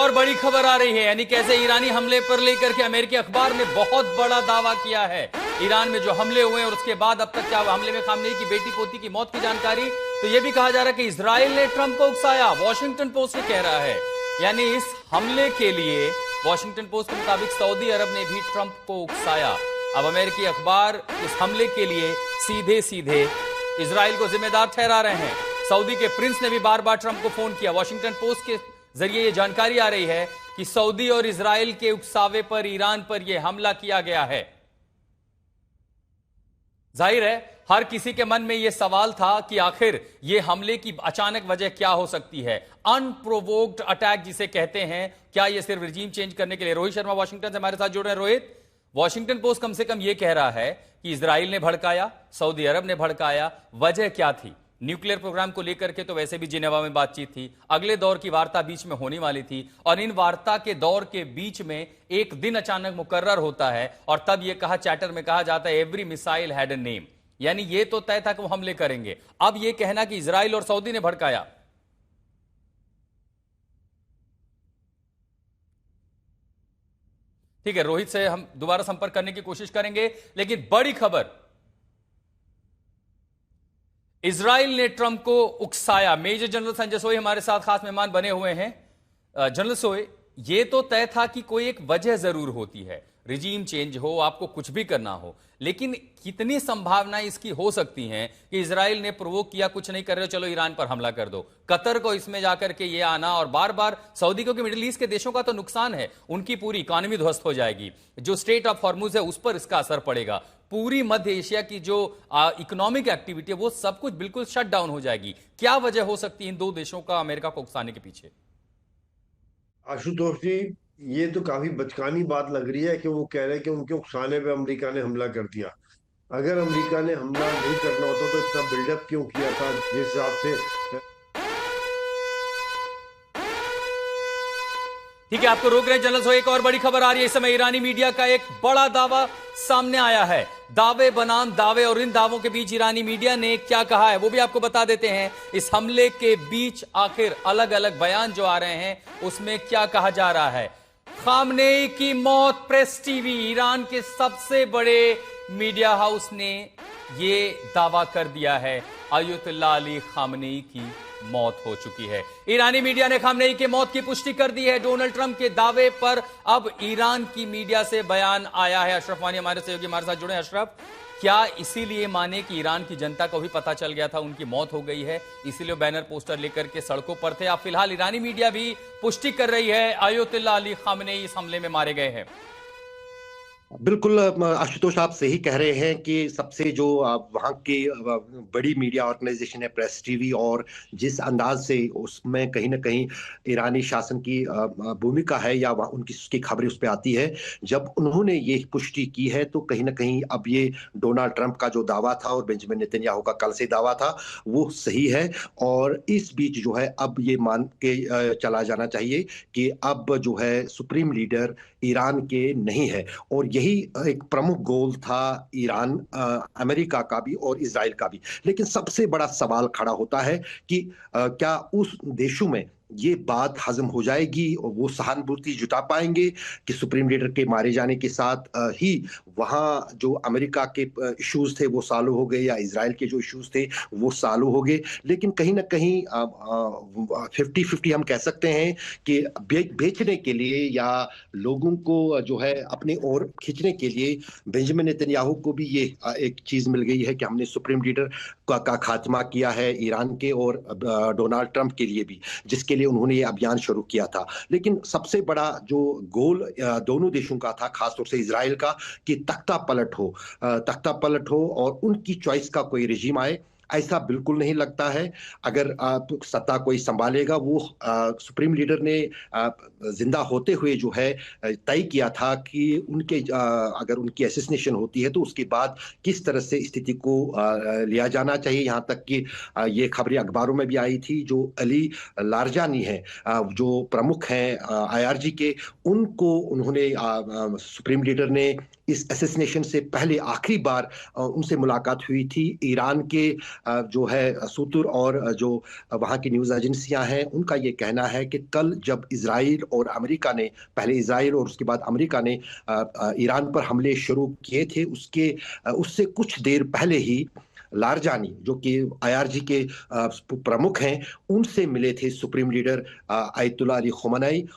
और बड़ी खबर आ रही है, यानी कैसे ईरानी हमले पर लेकर के अमेरिकी अखबार ने बहुत बड़ा दावा किया है। ईरान में जो हमले हुए और उसके बाद अब तक क्या हमले में खामनेई की बेटी पोती की मौत की जानकारी, तो यह भी कहा जा रहा है कि इजराइल ने ट्रंप को उकसाया। वॉशिंगटन पोस्ट ये कह रहा है, यानी इस हमले के लिए वॉशिंगटन पोस्ट के मुताबिक सऊदी अरब ने भी ट्रंप को उकसाया। अब अमेरिकी अखबार इस हमले के लिए सीधे सीधे इजराइल को जिम्मेदार ठहरा रहे हैं। सऊदी के प्रिंस ने भी बार बार ट्रंप को फोन किया। वॉशिंगटन पोस्ट के जरिए यह जानकारी आ रही है कि सऊदी और इजराइल के उकसावे पर ईरान पर यह हमला किया गया है। जाहिर है हर किसी के मन में यह सवाल था कि आखिर यह हमले की अचानक वजह क्या हो सकती है। अनप्रोवोक्ड अटैक जिसे कहते हैं, क्या यह सिर्फ रिजीम चेंज करने के लिए? रोहित शर्मा वॉशिंगटन से हमारे साथ जुड़ रहे हैं। रोहित, वॉशिंगटन पोस्ट कम से कम यह कह रहा है कि इजराइल ने भड़काया, सऊदी अरब ने भड़काया। वजह क्या थी? न्यूक्लियर प्रोग्राम को लेकर के तो वैसे भी जिनेवा में बातचीत थी, अगले दौर की वार्ता बीच में होने वाली थी, और इन वार्ता के दौर के बीच में एक दिन अचानक मुकर्रर होता है और तब यह कहा, चैटर में कहा जाता है, every missile had a name. यानी यह तो तय था कि वो हमले करेंगे। अब यह कहना कि इजराइल और सऊदी ने भड़काया। ठीक है, रोहित से हम दोबारा संपर्क करने की कोशिश करेंगे, लेकिन बड़ी खबर, इजराइल ने ट्रंप को उकसाया। मेजर जनरल संजय सोई हमारे साथ खास मेहमान बने हुए हैं। जनरल सोई, यह तो तय था कि कोई एक वजह जरूर होती है, रिजीम चेंज हो, आपको कुछ भी करना हो, लेकिन कितनी संभावना इसकी हो सकती हैं कि इजराइल ने प्रोवोक किया, कुछ नहीं कर रहे हो, चलो ईरान पर हमला कर दो। कतर को इसमें जाकर के ये आना और बार बार सऊदी, क्योंकि मिडिल ईस्ट के देशों का तो नुकसान है, उनकी पूरी इकोनॉमी ध्वस्त हो जाएगी, जो स्ट्रेट ऑफ हॉर्मुज है उस पर इसका असर पड़ेगा, पूरी मध्य एशिया की जो इकोनॉमिक एक्टिविटी है वो सब कुछ बिल्कुल शट डाउन हो जाएगी। क्या वजह हो सकती है इन दो देशों का अमेरिका को उकसाने के पीछे? आशुतोष जी, ये तो काफी बचकानी बात लग रही है कि वो कह रहे हैं कि उनके उकसाने पे अमेरिका ने हमला कर दिया। अगर अमेरिका ने हमला नहीं करना होता तो इतना बिल्डअप क्यों किया था? जिस हिसाब से ठीक है, आपको रोक रहे हैं जनरल। सो एक और बड़ी खबर आ रही है इस समय, ईरानी मीडिया का एक बड़ा दावा सामने आया है। दावे बनाम दावे, और इन दावों के बीच ईरानी मीडिया ने क्या कहा है वो भी आपको बता देते हैं। इस हमले के बीच आखिर अलग अलग बयान जो आ रहे हैं उसमें क्या कहा जा रहा है। खामनेई की मौत, प्रेस टीवी, ईरान के सबसे बड़े मीडिया हाउस ने यह दावा कर दिया है, अयतुल्लाह अली खामनेई की मौत हो चुकी है। ईरानी मीडिया ने खामनेई की मौत की पुष्टि कर दी है। डोनाल्ड ट्रंप के दावे पर अब ईरान की मीडिया से बयान आया है। अशरफ वानी हमारे सहयोगी हमारे साथ जुड़े हैं। अशरफ, क्या इसीलिए माने कि ईरान की जनता को भी पता चल गया था उनकी मौत हो गई है, इसीलिए बैनर पोस्टर लेकर के सड़कों पर थे? अब फिलहाल ईरानी मीडिया भी पुष्टि कर रही है अयतुल्लाह अली खामनेई इस हमले में मारे गए हैं। बिल्कुल आशुतोष, आप सही कह रहे हैं कि सबसे जो वहाँ की बड़ी मीडिया ऑर्गेनाइजेशन है प्रेस टीवी, और जिस अंदाज से उसमें कहीं ना कहीं ईरानी शासन की भूमिका है या उनकी उसकी खबरें उस पर आती है, जब उन्होंने ये पुष्टि की है तो कहीं ना कहीं अब ये डोनाल्ड ट्रंप का जो दावा था और बेंजामिन नेतन्याहू का कल से दावा था वो सही है। और इस बीच जो है अब ये मान के चला जाना चाहिए कि अब जो है सुप्रीम लीडर ईरान के नहीं है, और यही एक प्रमुख गोल था ईरान, अमेरिका का भी और इजराइल का भी। लेकिन सबसे बड़ा सवाल खड़ा होता है कि क्या उस देशों में ये बात हजम हो जाएगी और वो सहानुभूति जुटा पाएंगे कि सुप्रीम लीडर के मारे जाने के साथ ही वहाँ जो अमेरिका के इश्यूज थे वो सॉल्व हो गए, या इजराइल के जो इश्यूज थे वो सॉल्व हो गए। लेकिन कहीं ना कहीं 50-50 हम कह सकते हैं कि बेचने के लिए या लोगों को जो है अपने ओर खींचने के लिए बेंजामिन नेतन्याहू को भी ये एक चीज मिल गई है कि हमने सुप्रीम लीडर का खात्मा किया है ईरान के, और डोनाल्ड ट्रंप के लिए भी, जिसके लिए उन्होंने ये अभियान शुरू किया था। लेकिन सबसे बड़ा जो गोल दोनों देशों का था, खासतौर से इजराइल का, कि तख्ता पलट हो और उनकी चॉइस का कोई रिजीम आए। ऐसा बिल्कुल नहीं लगता है। अगर सत्ता कोई संभालेगा, वो सुप्रीम लीडर ने जिंदा होते हुए जो है तय किया था कि उनके अगर उनकी असैसिनेशन होती है तो उसके बाद किस तरह से स्थिति को लिया जाना चाहिए। यहाँ तक कि ये खबरें अखबारों में भी आई थी, जो अली लारजानी है, जो प्रमुख हैं IRG के, उनको उन्होंने सुप्रीम लीडर ने इस असैसिनेशन से पहले आखिरी बार उनसे मुलाकात हुई थी। ईरान के जो है सूत्र और जो वहाँ की न्यूज़ एजेंसियां हैं, उनका ये कहना है कि कल जब इजराइल और अमेरिका ने, पहले इजराइल और उसके बाद अमेरिका ने ईरान पर हमले शुरू किए थे, उससे कुछ देर पहले ही लारजानी, जो कि आईआरजी के प्रमुख हैं, उनसे मिले थे सुप्रीम लीडर आयतुल्लाह अली खamenei।